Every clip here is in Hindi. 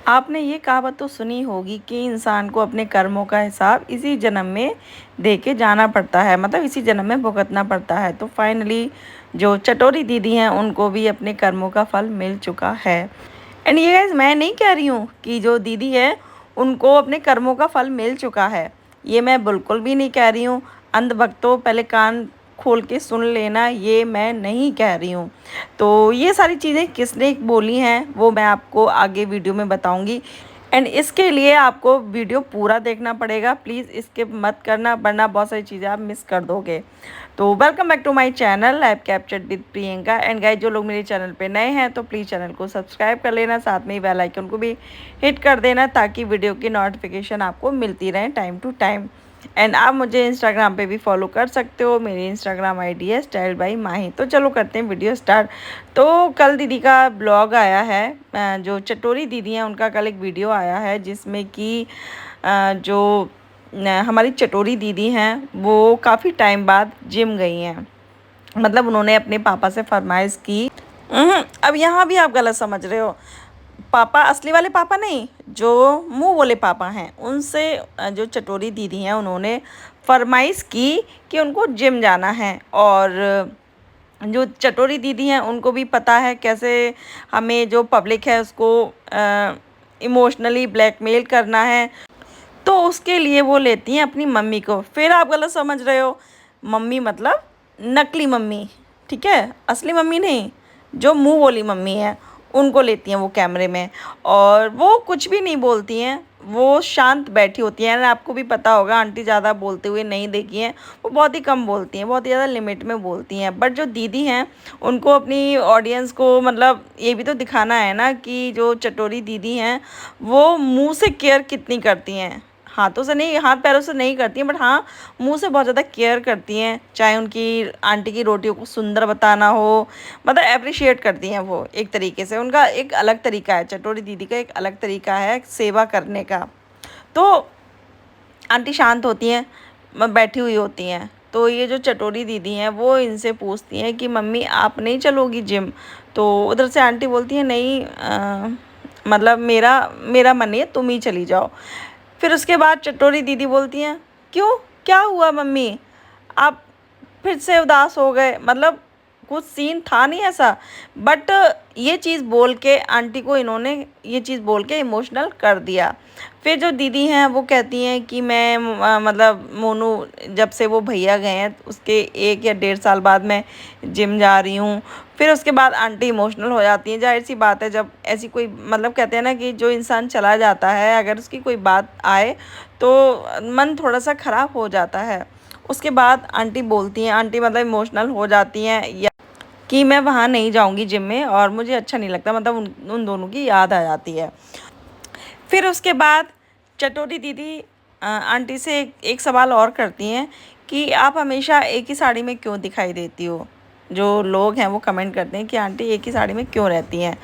आपने ये कहावत तो सुनी होगी कि इंसान को अपने कर्मों का हिसाब इसी जन्म में दे के जाना पड़ता है, मतलब इसी जन्म में भुगतना पड़ता है। तो फाइनली जो चटोरी दीदी हैं उनको भी अपने कर्मों का फल मिल चुका है। एंड ये गाइस, मैं नहीं कह रही हूँ कि जो दीदी है उनको अपने कर्मों का फल मिल चुका है, ये मैं बिल्कुल भी नहीं कह रही हूँ। अंधभक्तों, पहले कान खोल के सुन लेना, ये मैं नहीं कह रही हूँ। तो ये सारी चीज़ें किसने बोली हैं वो मैं आपको आगे वीडियो में बताऊँगी। एंड इसके लिए आपको वीडियो पूरा देखना पड़ेगा, प्लीज़ स्किप मत करना, वरना बहुत सारी चीज़ें आप मिस कर दोगे। तो welcome back to my channel live captured with Priyanka. And guys, जो लोग मेरे चैनल पे नए हैं तो प्लीज़ चैनल को सब्सक्राइब कर लेना, साथ में ही बेल आइकन को भी हिट कर देना ताकि वीडियो की नोटिफिकेशन आपको मिलती रहे टाइम टू टाइम। एंड आप मुझे इंस्टाग्राम पे भी फॉलो कर सकते हो, मेरी इंस्टाग्राम आईडी है स्टाइल बाई माही। तो चलो करते हैं वीडियो स्टार्ट। तो कल दीदी का ब्लॉग आया है, जो चटोरी दीदी हैं उनका कल एक वीडियो आया है जिसमें कि जो हमारी चटोरी दीदी हैं वो काफ़ी टाइम बाद जिम गई हैं। मतलब उन्होंने अपने पापा से फरमाइश की। अब यहाँ भी आप गलत समझ रहे हो। पापा असली वाले पापा नहीं, जो मुंह बोले पापा हैं उनसे जो चटोरी दीदी हैं उन्होंने फरमाइश की कि उनको जिम जाना है। और जो चटोरी दीदी हैं उनको भी पता है कैसे हमें जो पब्लिक है उसको इमोशनली ब्लैकमेल करना है। तो उसके लिए वो लेती हैं अपनी मम्मी को। फिर आप गलत समझ रहे हो, मम्मी मतलब नकली मम्मी, ठीक है, असली मम्मी नहीं। जो मुंह बोली मम्मी है उनको लेती हैं वो कैमरे में, और वो कुछ भी नहीं बोलती हैं, वो शांत बैठी होती हैं। आपको भी पता होगा, आंटी ज़्यादा बोलते हुए नहीं देखी हैं, वो बहुत ही कम बोलती हैं, बहुत ही ज़्यादा लिमिट में बोलती हैं। बट जो दीदी हैं उनको अपनी ऑडियंस को मतलब ये भी तो दिखाना है ना कि जो चटोरी दीदी हैं वो मुंह से केयर कितनी करती हैं। हाथों से नहीं, हाथ पैरों से नहीं करती हैं, बट हाँ मुंह से बहुत ज़्यादा केयर करती हैं। चाहे उनकी आंटी की रोटियों को सुंदर बताना हो, मतलब अप्रिशिएट करती हैं वो एक तरीके से। उनका एक अलग तरीका है, चटोरी दीदी का एक अलग तरीका है सेवा करने का। तो आंटी शांत होती हैं, बैठी हुई होती हैं। तो ये जो चटोरी दीदी हैं वो इनसे पूछती हैं कि मम्मी आप नहीं चलोगी जिम। तो उधर से आंटी बोलती है नहीं, मतलब मेरा मेरा मन नहीं है, तुम ही चली जाओ। फिर उसके बाद चटोरी दीदी बोलती हैं क्यों, क्या हुआ मम्मी, आप फिर से उदास हो गए। मतलब कुछ सीन था नहीं ऐसा, बट ये चीज़ बोल के आंटी को इन्होंने ये चीज़ बोल के इमोशनल कर दिया। फिर जो दीदी हैं वो कहती हैं कि मैं मतलब मोनू जब से वो भैया गए हैं उसके 1 या 1.5 साल बाद मैं जिम जा रही हूँ। फिर उसके बाद आंटी इमोशनल हो जाती हैं। जाहिर सी बात है, जब ऐसी कोई मतलब कहते हैं ना कि जो इंसान चला जाता है अगर उसकी कोई बात आए तो मन थोड़ा सा ख़राब हो जाता है। उसके बाद आंटी बोलती हैं, आंटी मतलब इमोशनल हो जाती हैं या कि मैं वहाँ नहीं जाऊँगी जिम में और मुझे अच्छा नहीं लगता, मतलब उन दोनों की याद आ जाती है। फिर उसके बाद चटोरी दीदी आंटी से एक सवाल और करती हैं कि आप हमेशा एक ही साड़ी में क्यों दिखाई देती हो। जो लोग हैं वो कमेंट करते हैं कि आंटी एक ही साड़ी में क्यों रहती हैं।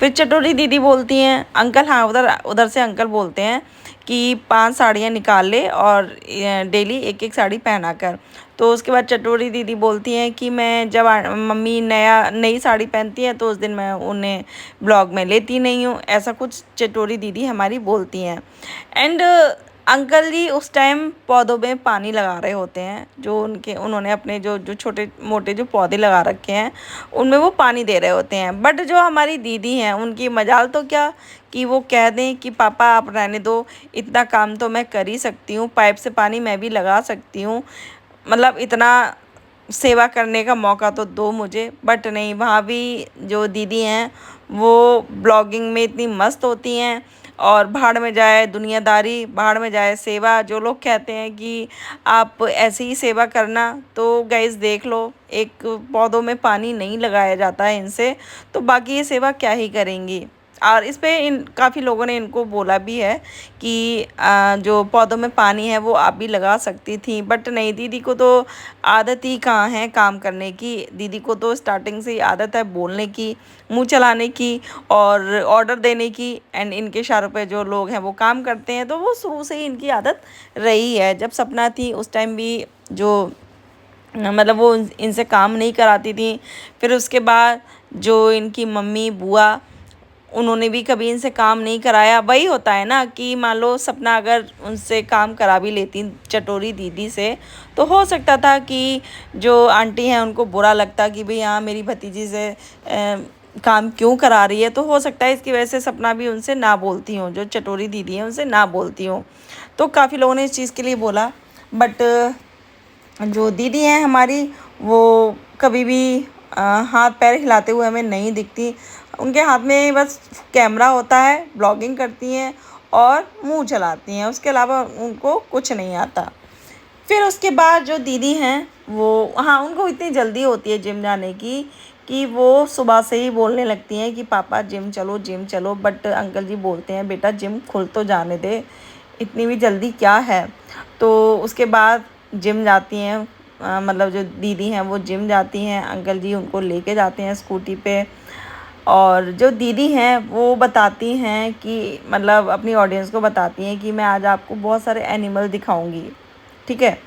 फिर चटोरी दीदी बोलती हैं अंकल, हाँ उधर उधर से अंकल बोलते हैं कि 5 साड़ियाँ निकाल ले और डेली एक एक साड़ी पहना कर। तो उसके बाद चटोरी दीदी बोलती हैं कि मैं जब मम्मी नई साड़ी पहनती हैं तो उस दिन मैं उन्हें ब्लॉग में लेती नहीं हूँ, ऐसा कुछ चटोरी दीदी हमारी बोलती हैं। एंड अंकल जी उस टाइम पौधों में पानी लगा रहे होते हैं, जो उन्होंने अपने जो जो छोटे मोटे जो पौधे लगा रखे हैं उनमें वो पानी दे रहे होते हैं। बट जो हमारी दीदी हैं उनकी मजाल तो क्या कि वो कह दें कि पापा आप रहने दो, इतना काम तो मैं कर ही सकती हूँ, पाइप से पानी मैं भी लगा सकती हूँ, मतलब इतना सेवा करने का मौका तो दो मुझे। बट नहीं, वहाँ भी जो दीदी हैं वो ब्लॉगिंग में इतनी मस्त होती हैं, और भाड़ में जाए दुनियादारी, भाड़ में जाए सेवा। जो लोग कहते हैं कि आप ऐसे ही सेवा करना, तो गाइस देख लो, एक पौधों में पानी नहीं लगाया जाता है इनसे, तो बाकी ये सेवा क्या ही करेंगी। और इस पे इन काफ़ी लोगों ने इनको बोला भी है कि जो पौधों में पानी है वो आप भी लगा सकती थी। बट नहीं, दीदी को तो आदत ही कहाँ है काम करने की। दीदी को तो स्टार्टिंग से ही आदत है बोलने की, मुंह चलाने की और ऑर्डर देने की। एंड इनके इशारों पे जो लोग हैं वो काम करते हैं, तो वो शुरू से ही इनकी आदत रही है। जब सपना थी उस टाइम भी जो मतलब वो इनसे काम नहीं कराती थी। फिर उसके बाद जो इनकी मम्मी बुआ उन्होंने भी कभी इनसे काम नहीं कराया। वही होता है ना कि मान लो सपना अगर उनसे काम करा भी लेती चटोरी दीदी से, तो हो सकता था कि जो आंटी हैं उनको बुरा लगता कि भाई हाँ मेरी भतीजी से काम क्यों करा रही है। तो हो सकता है इसकी वजह से सपना भी उनसे ना बोलती हूँ, जो चटोरी दीदी हैं उनसे ना बोलती हूँ। तो काफ़ी लोगों ने इस चीज़ के लिए बोला, बट जो दीदी हैं हमारी, वो कभी भी हाथ पैर हिलाते हुए हमें नहीं दिखती। उनके हाथ में बस कैमरा होता है, ब्लॉगिंग करती हैं और मुंह चलाती हैं, उसके अलावा उनको कुछ नहीं आता। फिर उसके बाद जो दीदी हैं वो, हाँ, उनको इतनी जल्दी होती है जिम जाने की कि वो सुबह से ही बोलने लगती हैं कि पापा जिम चलो जिम चलो। बट अंकल जी बोलते हैं बेटा जिम खुल तो जाने दे, इतनी भी जल्दी क्या है। तो उसके बाद जिम जाती हैं, मतलब जो दीदी हैं वो जिम जाती हैं, अंकल जी उनको लेके जाते हैं स्कूटी पे। और जो दीदी हैं वो बताती हैं कि मतलब अपनी ऑडियंस को बताती हैं कि मैं आज आपको बहुत सारे एनिमल दिखाऊंगी, ठीक है,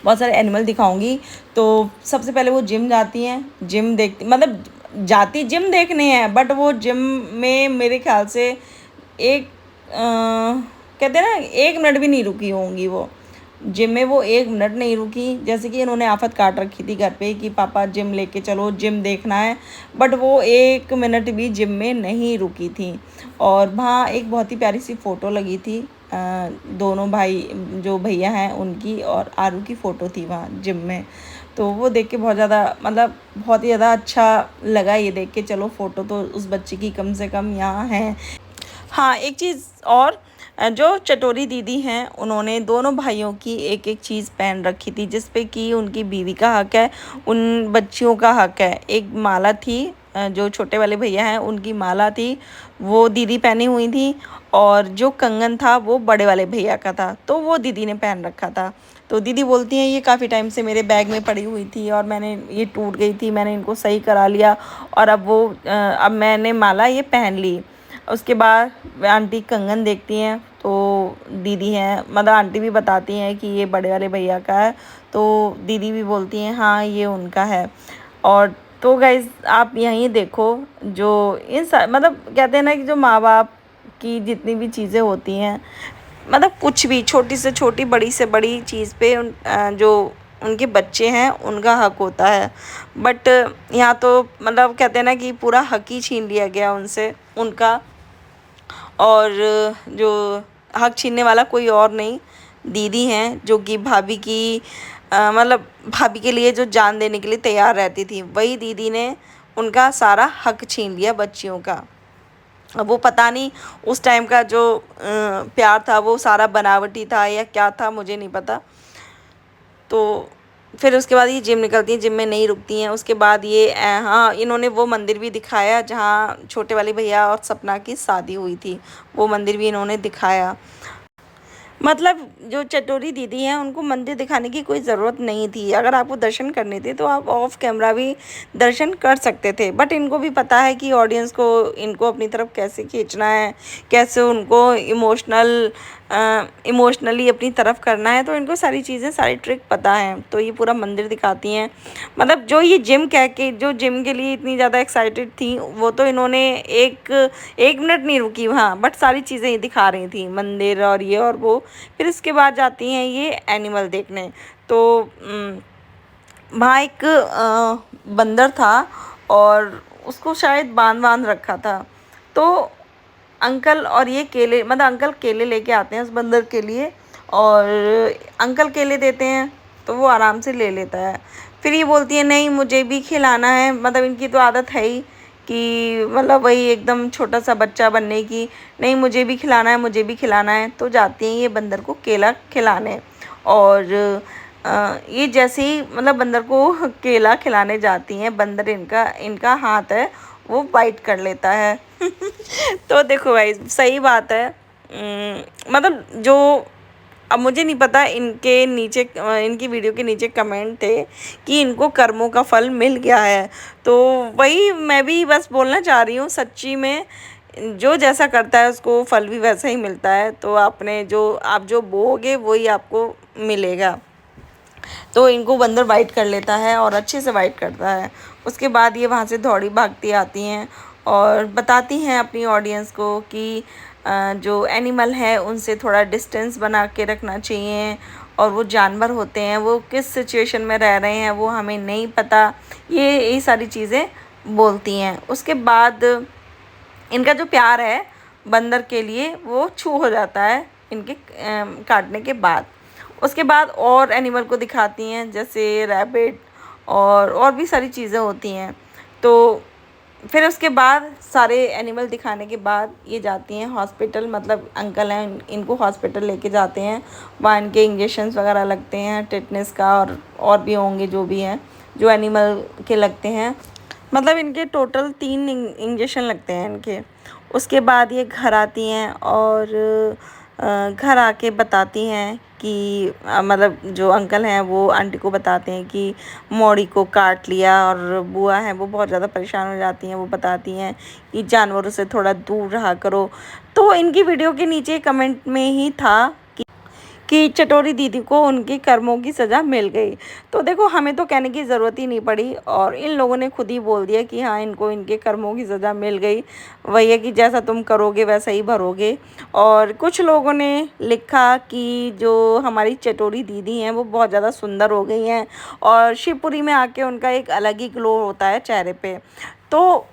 बहुत सारे एनिमल दिखाऊंगी। तो सबसे पहले वो जिम जाती हैं, जिम देखती, मतलब जाती जिम देखने हैं, बट वो जिम में मेरे ख्याल से एक कहते हैं ना 1 मिनट भी नहीं रुकी होंगी वो जिम में। वो 1 मिनट नहीं रुकी, जैसे कि इन्होंने आफत काट रखी थी घर पे कि पापा जिम लेके चलो जिम देखना है, बट वो 1 मिनट भी जिम में नहीं रुकी थी। और वहाँ एक बहुत ही प्यारी सी फ़ोटो लगी थी, दोनों भाई जो भैया हैं उनकी और आरू की फ़ोटो थी वहाँ जिम में। तो वो देख के बहुत ज़्यादा, मतलब बहुत ही ज़्यादा अच्छा लगा ये देख के। चलो फ़ोटो तो उस बच्चे की कम से कम यहाँ है। हाँ, एक चीज़ और, जो चटोरी दीदी हैं उन्होंने दोनों भाइयों की एक एक चीज़ पहन रखी थी, जिस पे कि उनकी बीवी का हक है, उन बच्चियों का हक है। एक माला थी, जो छोटे वाले भैया हैं उनकी माला थी, वो दीदी पहनी हुई थी। और जो कंगन था वो बड़े वाले भैया का था, तो वो दीदी ने पहन रखा था। तो दीदी बोलती हैं ये काफ़ी टाइम से मेरे बैग में पड़ी हुई थी और मैंने, ये टूट गई थी, मैंने इनको सही करा लिया और अब मैंने माला ये पहन ली। उसके बाद आंटी कंगन देखती हैं, तो दीदी हैं, मतलब आंटी भी बताती हैं कि ये बड़े वाले भैया का है, तो दीदी भी बोलती हैं हाँ ये उनका है। और तो गाइज़ आप यहीं देखो, जो मतलब कहते हैं ना कि जो माँ बाप की जितनी भी चीज़ें होती हैं, मतलब कुछ भी छोटी से छोटी बड़ी से बड़ी चीज़ पे जो उनके बच्चे हैं उनका हक होता है। बट यहाँ तो मतलब कहते हैं ना कि पूरा हक ही छीन लिया गया उनसे, उनका। और जो हक छीनने वाला कोई और नहीं, दीदी हैं, जो कि भाभी की मतलब भाभी के लिए जो जान देने के लिए तैयार रहती थी, वही दीदी ने उनका सारा हक छीन लिया बच्चियों का। अब वो पता नहीं उस टाइम का जो प्यार था वो सारा बनावटी था या क्या था, मुझे नहीं पता। तो फिर उसके बाद ये जिम निकलती हैं, जिम में नहीं रुकती हैं। उसके बाद ये हाँ, इन्होंने वो मंदिर भी दिखाया जहाँ छोटे वाले भैया और सपना की शादी हुई थी, वो मंदिर भी इन्होंने दिखाया। मतलब जो चटोरी दीदी हैं उनको मंदिर दिखाने की कोई ज़रूरत नहीं थी। अगर आपको दर्शन करने थे तो आप ऑफ कैमरा भी दर्शन कर सकते थे, बट इनको भी पता है कि ऑडियंस को इनको अपनी तरफ कैसे खींचना है, कैसे उनको इमोशनली अपनी तरफ करना है। तो इनको सारी चीज़ें, सारी ट्रिक पता है। तो ये पूरा मंदिर दिखाती हैं। मतलब जो ये जिम कह के, जो जिम के लिए इतनी ज़्यादा एक्साइटेड थी, वो तो इन्होंने एक 1 मिनट नहीं रुकी वहाँ, बट सारी चीज़ें ही दिखा रही थी, मंदिर और ये और वो। फिर उसके बाद जाती हैं ये एनिमल देखने। तो वहाँ एक बंदर था और उसको शायद बांध रखा था। तो अंकल और ये केले, मतलब अंकल केले लेके आते हैं उस बंदर के लिए, और अंकल केले देते हैं तो वो आराम से ले लेता है। फिर ये बोलती है नहीं मुझे भी खिलाना है, मतलब इनकी तो आदत है ही कि मतलब वही एकदम छोटा सा बच्चा बनने की, नहीं मुझे भी खिलाना है, मुझे भी खिलाना है। तो जाती हैं ये बंदर को केला खिलाने, और ये जैसे ही मतलब बंदर को केला खिलाने जाती हैं, बंदर इनका इनका हाथ है वो बाइट कर लेता है। तो देखो भाई सही बात है। मतलब जो, अब मुझे नहीं पता, इनके नीचे इनकी वीडियो के नीचे कमेंट थे कि इनको कर्मों का फल मिल गया है। तो वही मैं भी बस बोलना चाह रही हूँ, सच्ची में जो जैसा करता है उसको फल भी वैसा ही मिलता है। तो आप जो बोओगे वही आपको मिलेगा। तो इनको बंदर वाइट कर लेता है और अच्छे से वाइट करता है। उसके बाद ये वहाँ से दौड़ी भागती आती हैं और बताती हैं अपनी ऑडियंस को कि जो एनिमल है उनसे थोड़ा डिस्टेंस बना के रखना चाहिए, और वो जानवर होते हैं, वो किस सिचुएशन में रह रहे हैं वो हमें नहीं पता। ये सारी चीज़ें बोलती हैं। उसके बाद इनका जो प्यार है बंदर के लिए वो छू हो जाता है इनके काटने के बाद। उसके बाद और एनिमल को दिखाती हैं, जैसे रैबिट और भी सारी चीज़ें होती हैं। तो फिर उसके बाद सारे एनिमल दिखाने के बाद ये जाती हैं हॉस्पिटल, मतलब अंकल हैं इनको हॉस्पिटल लेके जाते हैं। वहाँ इनके इंजेक्शंस वगैरह लगते हैं टिटनेस का, और भी होंगे जो भी हैं जो एनिमल के लगते हैं। मतलब इनके टोटल 3 इंजेक्शन लगते हैं इनके। उसके बाद ये घर आती हैं और घर आके बताती हैं कि मतलब जो अंकल हैं वो आंटी को बताते हैं कि मौड़ी को काट लिया, और बुआ है वो बहुत ज़्यादा परेशान हो जाती हैं। वो बताती हैं कि जानवरों से थोड़ा दूर रहा करो। तो इनकी वीडियो के नीचे कमेंट में ही था कि चटोरी दीदी को उनके कर्मों की सज़ा मिल गई। तो देखो हमें तो कहने की ज़रूरत ही नहीं पड़ी, और इन लोगों ने खुद ही बोल दिया कि हाँ इनको इनके कर्मों की सज़ा मिल गई। वही है कि जैसा तुम करोगे वैसा ही भरोगे। और कुछ लोगों ने लिखा कि जो हमारी चटोरी दीदी हैं वो बहुत ज़्यादा सुंदर हो गई हैं, और शिवपुरी में आके उनका एक अलग ही ग्लो होता है चेहरे पे। तो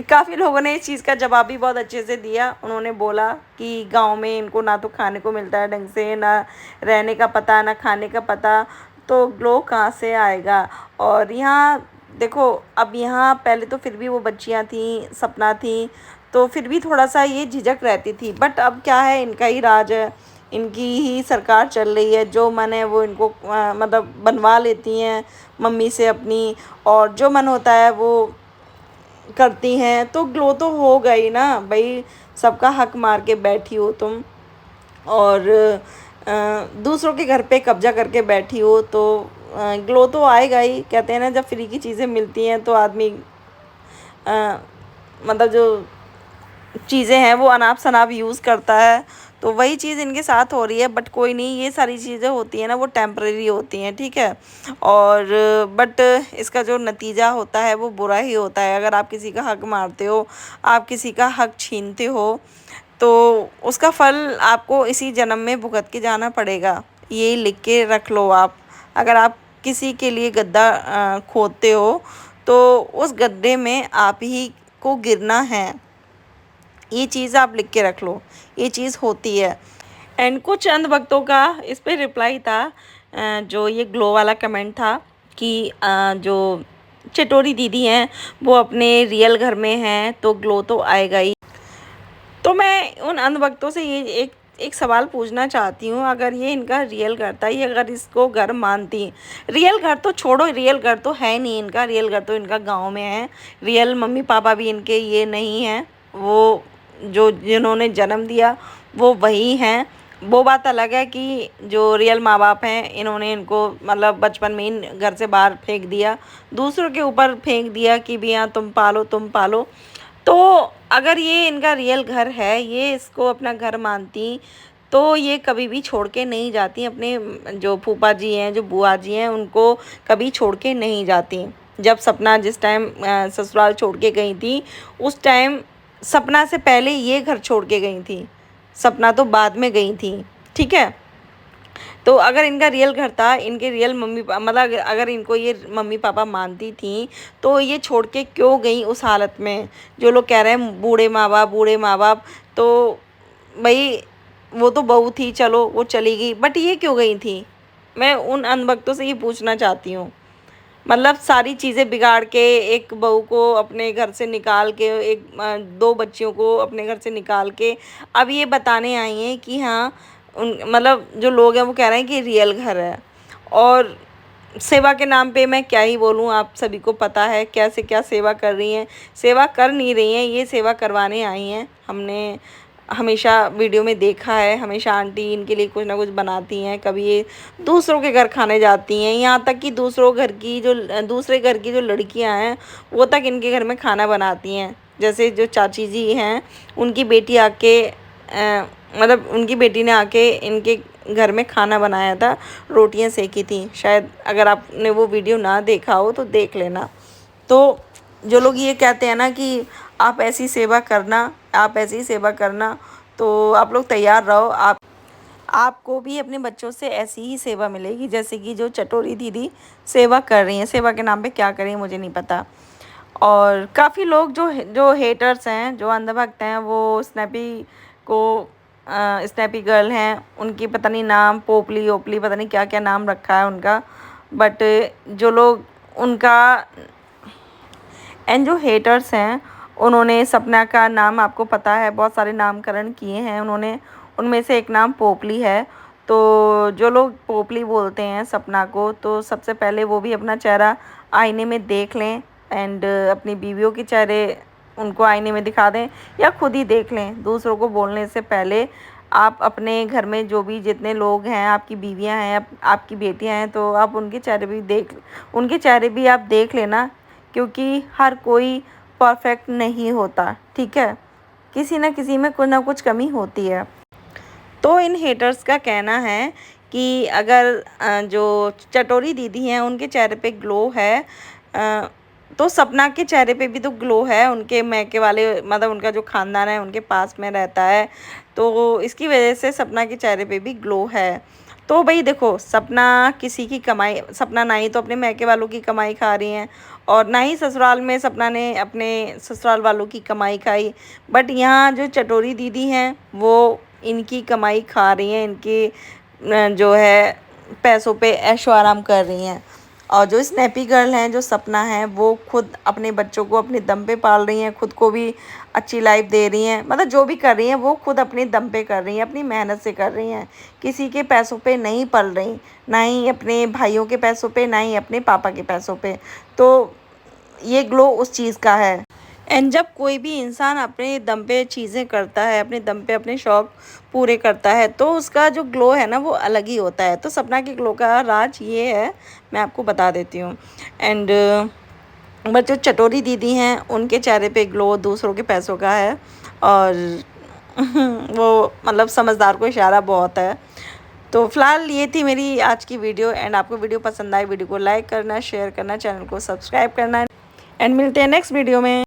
काफ़ी लोगों ने इस चीज़ का जवाब भी बहुत अच्छे से दिया। उन्होंने बोला कि गांव में इनको ना तो खाने को मिलता है ढंग से, ना रहने का पता, ना खाने का पता, तो ग्लो कहाँ से आएगा। और यहाँ देखो, अब यहाँ पहले तो फिर भी वो बच्चियाँ थी, सपना थी, तो फिर भी थोड़ा सा ये झिझक रहती थी। बट अब क्या है, इनका ही राज है, इनकी ही सरकार चल रही है। जो मन है वो इनको मतलब बनवा लेती हैं मम्मी से अपनी, और जो मन होता है वो करती हैं। तो ग्लो तो हो गई ना भाई, सबका हक मार के बैठी हो तुम, और दूसरों के घर पे कब्जा करके बैठी हो, तो ग्लो तो आएगा ही। कहते हैं ना, जब फ्री की चीज़ें मिलती हैं तो आदमी मतलब जो चीज़ें हैं वो अनाप शनाप यूज़ करता है। तो वही चीज़ इनके साथ हो रही है। बट कोई नहीं, ये सारी चीज़ें होती हैं ना वो टेम्परेरी होती हैं, ठीक है। और बट इसका जो नतीजा होता है वो बुरा ही होता है। अगर आप किसी का हक मारते हो, आप किसी का हक छीनते हो, तो उसका फल आपको इसी जन्म में भुगत के जाना पड़ेगा। ये लिख के रख लो आप। अगर आप किसी के लिए गड्ढा खोदते हो, तो उस गड्ढे में आप ही को गिरना है। ये चीज़ आप लिख के रख लो, ये चीज़ होती है। एंड कुछ अंधभक्तों का इस पे रिप्लाई था, जो ये ग्लो वाला कमेंट था कि जो चटोरी दीदी हैं वो अपने रियल घर में हैं तो ग्लो तो आएगा ही। तो मैं उन अंधभक्तों से ये एक एक सवाल पूछना चाहती हूँ, अगर ये इनका रियल घर था, ये अगर इसको घर मानती, रियल घर तो छोड़ो, रियल घर तो है नहीं इनका, रियल घर तो इनका गांव में है। रियल मम्मी पापा भी इनके ये नहीं हैं, वो जो जिन्होंने जन्म दिया वो वही हैं। वो बात अलग है कि जो रियल माँ बाप हैं इन्होंने इनको मतलब बचपन में ही घर से बाहर फेंक दिया, दूसरों के ऊपर फेंक दिया कि भी हाँ तुम पालो तुम पालो। तो अगर ये इनका रियल घर है, ये इसको अपना घर मानती, तो ये कभी भी छोड़ के नहीं जाती अपने जो फूफा जी हैं, जो बुआ जी हैं, उनको कभी छोड़ के नहीं जाती। जब सपना जिस टाइम ससुराल छोड़ के गई थी, उस टाइम सपना से पहले ये घर छोड़ के गई थी, सपना तो बाद में गई थी, ठीक है। तो अगर इनका रियल घर था, इनके रियल मम्मी मतलब अगर इनको ये मम्मी पापा मानती थी, तो ये छोड़ के क्यों गई उस हालत में। जो लोग कह रहे हैं बूढ़े माँ बाप, तो भाई वो तो बहू थी, चलो वो चली गई, बट ये क्यों गई थी। मैं उन अनभक्तों से ये पूछना चाहती हूँ। मतलब सारी चीज़ें बिगाड़ के एक बहू को अपने घर से निकाल के, एक दो बच्चियों को अपने घर से निकाल के अब ये बताने आई हैं कि हाँ उन मतलब जो लोग हैं वो कह रहे हैं कि रियल घर है। और सेवा के नाम पे मैं क्या ही बोलूँ, आप सभी को पता है कैसे क्या सेवा कर रही हैं। सेवा कर नहीं रही हैं, ये सेवा करवाने आई हैं। हमने हमेशा वीडियो में देखा है, हमेशा आंटी इनके लिए कुछ ना कुछ बनाती हैं। कभी ये दूसरों के घर खाने जाती हैं, यहाँ तक कि दूसरे घर की जो लड़कियां हैं वो तक इनके घर में खाना बनाती हैं। जैसे जो चाची जी हैं, उनकी बेटी आके मतलब उनकी बेटी ने आके इनके घर में खाना बनाया था, रोटियां सेकी थी। शायद अगर आपने वो वीडियो ना देखा हो तो देख लेना। तो जो लोग ये कहते हैं ना कि आप ऐसी सेवा करना, आप ऐसी सेवा करना, तो आप लोग तैयार रहो। आपको भी अपने बच्चों से ऐसी ही सेवा मिलेगी जैसे कि जो चटोरी दीदी सेवा कर रही हैं। सेवा के नाम पे क्या कर रही हैं मुझे नहीं पता। और काफ़ी लोग जो हेटर्स हैं, जो अंधभक्त हैं, वो स्नैपी को स्नैपी गर्ल हैं, उनकी पता नहीं नाम पोपली ओपली पता नहीं क्या क्या नाम रखा है उनका। बट जो लोग उनका एंड जो हेटर्स हैं, उन्होंने सपना का नाम आपको पता है बहुत सारे नामकरण किए हैं उन्होंने, उनमें से एक नाम पोपली है। तो जो लोग पोपली बोलते हैं सपना को, तो सबसे पहले वो भी अपना चेहरा आईने में देख लें एंड अपनी बीवियों के चेहरे उनको आईने में दिखा दें या खुद ही देख लें। दूसरों को बोलने से पहले आप अपने घर में जो भी जितने लोग हैं, आपकी बीवियां हैं, आपकी बेटियां हैं, तो आप उनके चेहरे भी आप देख लेना, क्योंकि हर कोई परफेक्ट नहीं होता, ठीक है। किसी न किसी में कुछ ना कुछ कमी होती है। तो इन हेटर्स का कहना है कि अगर जो चटोरी दीदी हैं उनके चेहरे पे ग्लो है, तो सपना के चेहरे पे भी तो ग्लो है। उनके मैके वाले मतलब उनका जो ख़ानदान है उनके पास में रहता है, तो इसकी वजह से सपना के चेहरे पे भी ग्लो है। तो भाई देखो, सपना किसी की कमाई, सपना ना ही तो अपने मैके वालों की कमाई खा रही हैं और ना ही ससुराल में सपना ने अपने ससुराल वालों की कमाई खाई। बट यहाँ जो चटोरी दीदी हैं वो इनकी कमाई खा रही हैं, इनकी जो है पैसों पे ऐशो आराम कर रही हैं। और जो स्नैपी गर्ल हैं, जो सपना है, वो खुद अपने बच्चों को अपने दम पे पाल रही हैं, खुद को भी अच्छी लाइफ दे रही हैं। मतलब जो भी कर रही हैं वो खुद अपने दम पे कर रही हैं, अपनी मेहनत से कर रही हैं, किसी के पैसों पे नहीं पल रही, ना ही अपने भाइयों के पैसों पे, ना ही अपने पापा के पैसों पे। तो ये ग्लो उस चीज़ का है। एंड जब कोई भी इंसान अपने दम पे चीज़ें करता है, अपने दम पे अपने शौक़ पूरे करता है, तो उसका जो ग्लो है ना वो अलग ही होता है। तो सपना के ग्लो का राज ये है, मैं आपको बता देती हूँ। एंड बट जो चटोरी दीदी हैं उनके चेहरे पे ग्लो दूसरों के पैसों का है। और वो मतलब समझदार को इशारा बहुत है। तो फ़िलहाल ये थी मेरी आज की वीडियो। एंड आपको वीडियो पसंद आई, वीडियो को लाइक करना, शेयर करना, चैनल को सब्सक्राइब करना। एंड मिलते हैं नेक्स्ट वीडियो में।